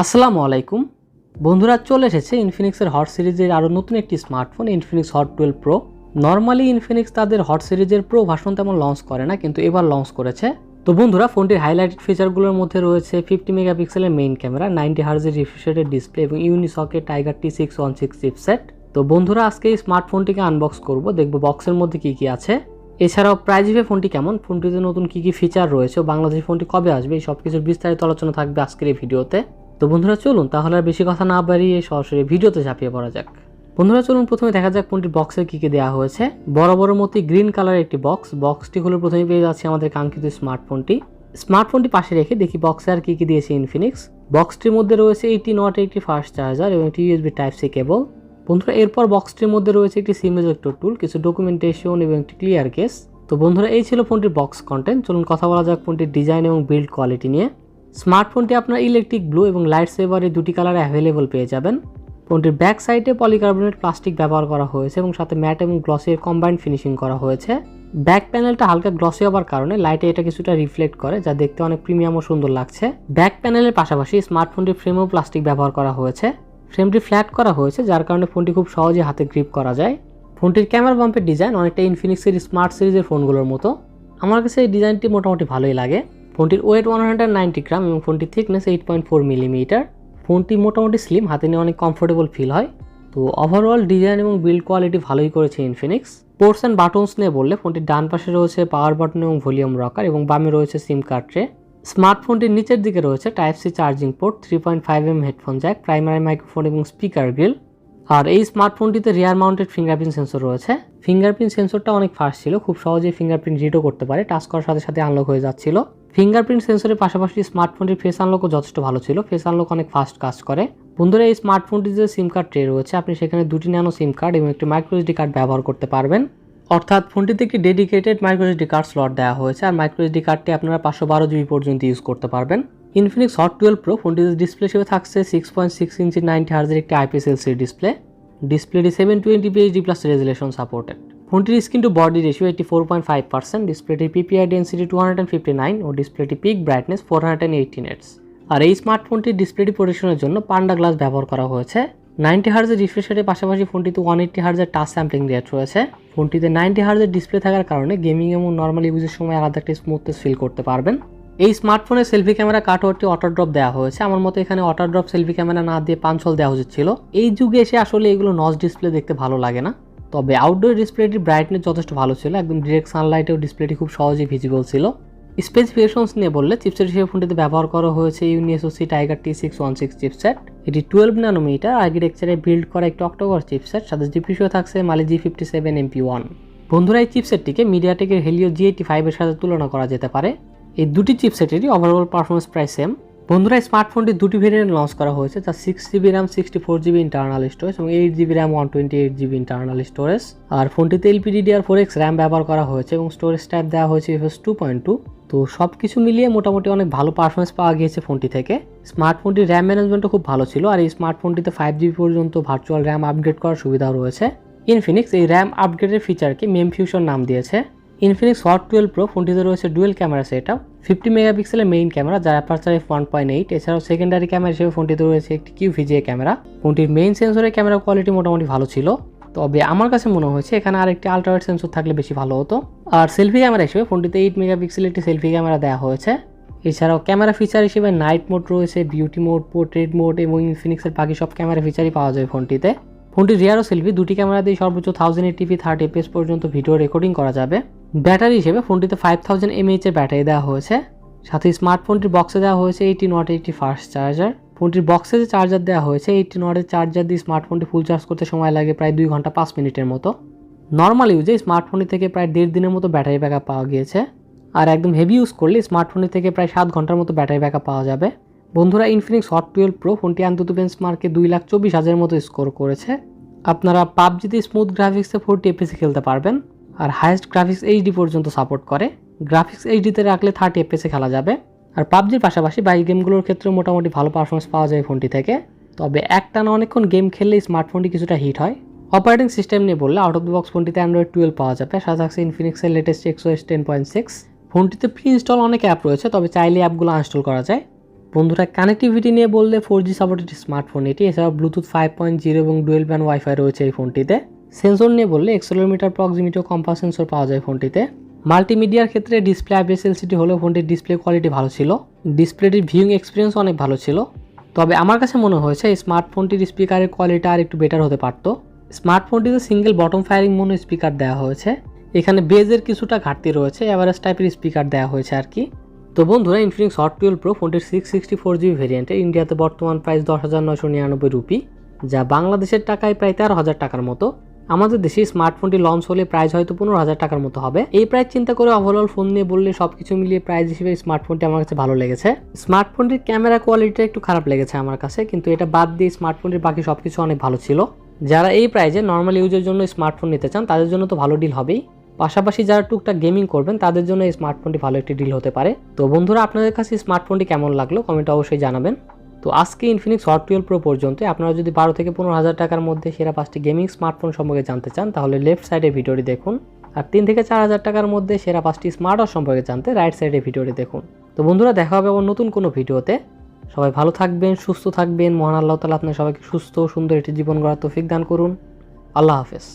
আসসালামু আলাইকুম বন্ধুরা, চলে এসেছে ইনফিনিক্সের হট সিরিজের আরও নতুন একটি smartphone Infinix Hot 12 pro. Normally Infinix তাদের হট সিরিজের প্রো ভার্সন তেমন লঞ্চ করে না, কিন্তু এবার লঞ্চ করেছে। তো বন্ধুরা, ফোনটির হাইলাইটেড ফিচারগুলোর মধ্যে রয়েছে 50 মেগাপিক্সেলের মেইন ক্যামেরা, 90 হার্জের রিফ্রেশ রেটের ডিসপ্লে এবং ইউনিসকের টাইগার T616 চিপসেট। তো বন্ধুরা, আজকে এই স্মার্টফোনটিকে আনবক্স করব, দেখব বক্সের মধ্যে কি কি আছে, এছাড়াও প্রাইজে ফোনটি কেমন, ফোনটিতে নতুন কি কি ফিচার রয়েছে, বাংলাদেশি ফোনটি কবে আসবে, এই সব কিছুর বিস্তারিত আলোচনা থাকবে আজকের এই ভিডিওতে। তো বন্ধুরা চলুন তাহলে আর বেশি কথা না বাড়িয়ে সরাসরি ভিডিওতে ঝাঁপিয়ে পড়া যাক। বন্ধুরা চলুন প্রথমে দেখা যাক ফোনটির বক্সে কি কি দেওয়া হয়েছে। বড় বড় মতো গ্রিন কালারের একটি বক্সটি হলো প্রথমে পেয়ে যাচ্ছে আমাদের কাঙ্ক্ষিত স্মার্টফোনটি পাশে রেখে দেখি বক্সে আর কি কি দিয়েছে ইনফিনিক্স। বক্সটির মধ্যে রয়েছে 80 ওয়াট একটি ফাস্ট চার্জার এবং একটি USB Type-C কেবল। বন্ধুরা এরপর বক্সটির মধ্যে রয়েছে একটি সিম এজেক্টর টুল, কিছু ডকুমেন্টেশন এবং একটি ক্লিয়ার কেস। তো বন্ধুরা এই ছিল ফোনটির বক্স কন্টেন্ট। চলুন কথা বলা যাক ফোনটির ডিজাইন এবং বিল্ড কোয়ালিটি নিয়ে। স্মার্টফোনটি আপনার ইলেকট্রিক ব্লু এবং লাইট সেভার এই দুটি কালারে অ্যাভেলেবল পেয়ে যাবেন। ফোনটির ব্যাক সাইডে পলিকার্বনেট প্লাস্টিক ব্যবহার করা হয়েছে এবং সাথে ম্যাট এবং গ্লসি এর কম্বাইন্ড ফিনিশিং করা হয়েছে। ব্যাক প্যানেলটা হালকা গ্লসি হওয়ার কারণে লাইটে এটা কিছুটা রিফ্লেক্ট করে, যা দেখতে অনেক প্রিমিয়াম ও সুন্দর লাগছে। ব্যাক প্যানেলের পাশাপাশি স্মার্টফোনটির ফ্রেমেও প্লাস্টিক ব্যবহার করা হয়েছে। ফ্রেমটি ফ্ল্যাট করা হয়েছে, যার কারণে ফোনটি খুব সহজে হাতে গ্রিপ করা যায়। ফোনটির ক্যামেরা বাম্পের ডিজাইন অনেকটা ইনফিনিক্সের স্মার্ট সিরিজের ফোনগুলোর মতো। আমার কাছে এই ডিজাইনটি মোটামুটি ভালোই লাগে। ফোনটির ওয়েট 190 গ্রাম এবং ফোনটির থিকনেস 8.4 মিলিমিটার। ফোনটি মোটামুটি স্লিম, হাতে নিয়ে অনেক কমফোর্টেবল ফিল হয়। তো ওভারঅল ডিজাইন এবং বিল্ড কোয়ালিটি ভালোই করেছে ইনফিনিক্স। পোর্টস অ্যান্ড বাটনস নিয়ে বললে ফোনটির ডান পাশে রয়েছে পাওয়ার বাটন এবং ভলিউম রকার এবং বামে রয়েছে সিম কার্ড ট্রে। স্মার্টফোনটির নিচের দিকে রয়েছে Type-C charging port, 3.5mm headphone Jack, primary microphone এবং স্পিকার গ্রিল। আর এই স্মার্টফোনটিতে রিয়ার মাউন্টেড ফিঙ্গারপ্রিন্ট সেন্সর রয়েছে। ফিঙ্গারপ্রিন্ট সেন্সরটা অনেক ফাস্ট ছিল, খুব সহজেই ফিঙ্গারপ্রিন্ট রিডও করতে পারে, টাচ করার সাথে সাথে আনলক হয়ে যাচ্ছিল। ফিঙ্গারপ্রিন্ট সেন্সরের পাশাপাশি স্মার্টফোনটির ফেস আনলকও যথেষ্ট ভালো ছিল, ফেস আনলক অনেক ফাস্ট কাজ করে। বন্ধুরা এই স্মার্টফোনটিতে সিম কার্ড ট্রে রয়েছে, আপনি সেখানে দুটি ন্যানো সিম কার্ড এবং একটি মাইক্রোএসডি কার্ড ব্যবহার করতে পারবেন। অর্থাৎ ফোনটিতে একটি ডেডিকেটেড মাইক্রোএসডি কার্ড স্লট দেওয়া হয়েছে, আর মাইক্রোএসডি কার্ডটি আপনারা 512 GB পর্যন্ত ইউজ করতে পারবেন। ইনফিনিক্স হট 12 প্রো ফোনটিতে ডিসপ্লে হিসেবে থাকছে 6.6 ইঞ্চি 90 হার্জের একটি IPS LCD ডিসপ্লে। ডিসপ্লেটি 720p HD+ রেজুলেশন সাপোর্টেড। ফোনটির স্ক্রিন টু বডি রেশিও 84.5%, ডিসপ্লেটির PPI ডেন্সিটি 259 ও ডিসপ্লেটি পিক ব্রাইটনেস 480 নিটস। আর এই স্মার্টফোনটির ডিসপ্লেটি প্রোটেকশনের জন্য পান্ডা গ্লাস ব্যবহার করা হয়েছে। 90 হার্জের রিফ্রেশ রেটের পাশাপাশি ফোনটিতে 180 হার্জের টাচ স্যাম্পলিং রেট রয়েছে। ফোনটিতে 90 হার্জের ডিসপ্লে থাকার কারণে গেমিং এবং নর্মাল ইউজের সময় আলাদা একটা স্মুথনেস ফিল করতে পারবেন। এই স্মার্টফোনের সেলফি ক্যামেরা কাটওয়ারটি অটো ড্রপ দেওয়া হয়েছে। আমার মতে এখানে অটো ড্রপ সেলফি ক্যামেরা না দিয়ে পাঞ্চ হোল দেওয়া উচিত ছিল। এই যুগে এসে আসলে এগুলো নচ ডিসপ্লে দেখতে ভালো লাগে না। তবে আউটডোর ডিসপ্লেটির ব্রাইটনেস যথেষ্ট ভালো ছিল, একদম ডিরেক্ট সানলাইটেও ডিসপ্লেটি খুব সহজেই ভিজিবল ছিল। স্পেসিফিকেশনস নিয়ে বললে চিপসেট হিসেবে ফোনটিতে ব্যবহার করা হয়েছে ইউনিএসওসি টাইগার T616 চিপসেট। এটি 12 ন্যানোমিটার আর্কিটেকচারে বিল্ড করা একটি অক্টোকর চিপসেট, সাথে জিপিইউ থাকছে মালি G57 MP1। বন্ধুরা এই চিপসেটটিকে মিডিয়াটেকের হেলিও G85 এর সাথে তুলনা করা যেতে পারে। এই দুটি চিপসেটেরই ওভারঅল পারফরমেন্স প্রায় সেম। বন্ধুরা স্মার্টফোনটি দুটি ভেরিয়েন্ট লঞ্চ করা হয়েছে, যা 6GB RAM 64GB internal storage এবং 8GB RAM 128GB internal storage. আর ফোনটিতে LPDDR4X RAM ব্যবহার করা হয়েছে এবং স্টোরেজ টাইপ দেওয়া হয়েছে UFS 2.2। তো সব কিছু মিলিয়ে মোটামুটি অনেক ভালো পারফরমেন্স পাওয়া গিয়েছে ফোনটি থেকে। স্মার্টফোনটির র্যাম ম্যানেজমেন্টও খুব ভালো ছিল, আর এই স্মার্টফোনটিতে 5GB পর্যন্ত ভার্চুয়াল র্যাম আপগ্রেড করার সুবিধাও রয়েছে। ইনফিনিক্স এই র্যাম আপগ্রেডের ফিচারকে মেম ফিউশন নাম দিয়েছে। ইনফিনিক্স হট 12 প্রো ফোনটিতে রয়েছে ডুয়েল ক্যামেরা সেটআপ, 50 মেগাপিক্সেলের মেইন ক্যামেরা যার অ্যাপারচার f1.8। এছাড়াও সেকেন্ডারি ক্যামেরা হিসেবে ফোনটিতে রয়েছে একটি QVGA ক্যামেরা। ফোনটির মেইন সেন্সরের ক্যামেরা কোয়ালিটি মোটামুটি ভালো ছিল, তবে আমার কাছে মনে হয়েছে এখানে আরেকটি আল্ট্রাওয়াইড সেন্সর থাকলে বেশি ভালো হতো। আর সেলফি ক্যামেরা হিসেবে ফোনটিতে 8 মেগাপিক্সেলের একটি সেলফি ক্যামেরা দেওয়া হয়েছে। এছাড়াও ক্যামেরা ফিচার হিসেবে নাইট মোড রয়েছে, বিউটি মোড, পোর্ট্রেট মোড এবং ইনফিনিক্সের বাকি সব ক্যামেরা ফিচারই পাওয়া যায় ফোনটিতে। ফোনটির রিয়ার ও সেলফি দুটি ক্যামেরা দিয়ে সর্বোচ্চ 1080p 30fps পর্যন্ত ভিডিও রেকর্ডিং করা যাবে। ব্যাটারি হিসেবে ফোনটিতে 5000 mAh এর ব্যাটারি দেওয়া হয়েছে। সাথে স্মার্টফোনটির বক্সে দেওয়া হয়েছে 18 ওয়াটের একটি ফাস্ট চার্জার। ফোনটির বক্সে যে চার্জার দেওয়া হয়েছে 18 ওয়াটের চার্জার দিয়ে স্মার্টফোনটি ফুল চার্জ করতে সময় লাগে প্রায় 2 ঘন্টা 5 মিনিটের মতো। নর্মাল ইউজে স্মার্টফোনটি থেকে প্রায় 1.5 দিনের মতো ব্যাটারি ব্যাকআপ পাওয়া গিয়েছে। আর একদম হেভি ইউজ করলে স্মার্টফোনটি থেকে প্রায় 7 ঘন্টার মতো ব্যাটারি ব্যাকআপ পাওয়া যাবে। বন্ধুরা ইনফিনিক্স হট 12 প্রো ফোনটি আন্তত বেঞ্চমার্কে 2,24,000 মতো স্কোর করেছে। আপনারা পাবজিতে স্মুথ গ্রাফিক্সে 40 FPS খেলতে পারবেন, আর হাইয়েস্ট গ্রাফিক্স HD পর্যন্ত সাপোর্ট করে। গ্রাফিক্স HDতে রাখলে 30 FPS খেলা যাবে। আর পাবজির পাশাপাশি বাইক গেমগুলোর ক্ষেত্রে মোটামুটি ভালো পারফরমেন্স পাওয়া যায় ফোনটি থেকে। তবে একটানা অনেকক্ষণ গেম খেললে স্মার্টফোনটি কিছুটা হিট হয়। অপারেটিং সিস্টেম নিয়ে বললে আউট অফ দ্য বক্স ফোনটিতে Android 12 পাওয়া যাবে, সাথে থাকছে ইনফিনিক্সের লেটেস্ট XOS 10.6। ফোনটিতে প্রি ইনস্টল অনেক অ্যাপ রয়েছে, তবে চাইলে অ্যাপগুলো আনইনস্টল করা যায়। বন্ধুরা কানেক্টিভিটি নিয়ে বললে 4G সাপোর্টেড স্মার্টফোন এটি, এছাড়াও ব্লুটুথ 5.0 এবং ডুয়েল ব্যান্ড ওয়াইফাই রয়েছে এই ফোনটিতে। সেন্সর নিয়ে বললে অ্যাক্সেলেরোমিটার, প্রক্সিমিটি ও কম্পাস সেন্সর পাওয়া যায় ফোনটিতে। মাল্টিমিডিয়ার ক্ষেত্রে ডিসপ্লে IPS LCD হলেও ফোনটির ডিসপ্লে কোয়ালিটি ভালো ছিল, ডিসপ্লেটির ভিউইং এক্সপিরিয়েন্স অনেক ভালো ছিল। তবে আমার কাছে মনে হয়েছে এই স্মার্টফোনটির স্পিকারের কোয়ালিটি আর একটু বেটার হতে পারত। স্মার্টফোনটিতে single bottom firing mono speaker দেওয়া হয়েছে, এখানে বেজের কিছুটা ঘাটতি রয়েছে, এভারেজ টাইপের স্পিকার দেওয়া হয়েছে আর কি। তো বন্ধুরা ইনফিনিক্স হট 12 প্রো ফোনটির 664GB ভেরিয়েন্টে ইন্ডিয়াতে বর্তমান প্রাইস 10,999 রুপি, যা বাংলাদেশের টাকায় প্রায় 13,000 টাকার মতো। আমাদের দেশে স্মার্টফোনটি লঞ্চ হলে প্রাইস হয়তো 15,000 টাকার মতো হবে। এই প্রাইস চিন্তা করে ওভারঅল ফোন নিয়ে বললে সবকিছু মিলিয়ে প্রাইস হিসেবে স্মার্টফোনটি আমার কাছে ভালো লেগেছে। স্মার্টফোনটির ক্যামেরা কোয়ালিটিটা একটু খারাপ লেগেছে আমার কাছে, কিন্তু এটা বাদ দিয়ে স্মার্টফোনটির বাকি সবকিছু অনেক ভালো ছিল। যারা এই প্রাইসে নর্মাল ইউজের জন্য স্মার্টফোন নিতে চান তাদের জন্য তো ভালো ডিল হবেই, পাশাপাশি যারা টুকটাক গেমিং করবেন তাদের জন্য এই স্মার্টফোনটি ভালো একটি ডিল হতে পারে। তো বন্ধুরা আপনাদের কাছে স্মার্টফোনটি কেমন লাগলো কমেন্টে অবশ্যই জানাবেন। তো আজকে ইনফিনিক্স হট 12 প্রো পর্যন্ত। আপনারা যদি 12 থেকে 15,000 টাকার মধ্যে সেরা 5টি গেমিং স্মার্টফোন সম্পর্কে জানতে চান তাহলে লেফট সাইডে ভিডিওটি দেখুন, আর 3 থেকে 4,000 টাকার মধ্যে সেরা 5টি স্মার্ট ওয়াচ সম্পর্কে জানতে রাইট সাইডে ভিডিওটি দেখুন। তো বন্ধুরা দেখা হবে আবার নতুন কোনো ভিডিওতে। সবাই ভালো থাকবেন, সুস্থ থাকবেন। মহান আল্লাহ তাআলা আপনাদের সবাইকে সুস্থ সুন্দর একটি জীবন গড়ার তৌফিক দান করুন। আল্লাহ হাফেজ।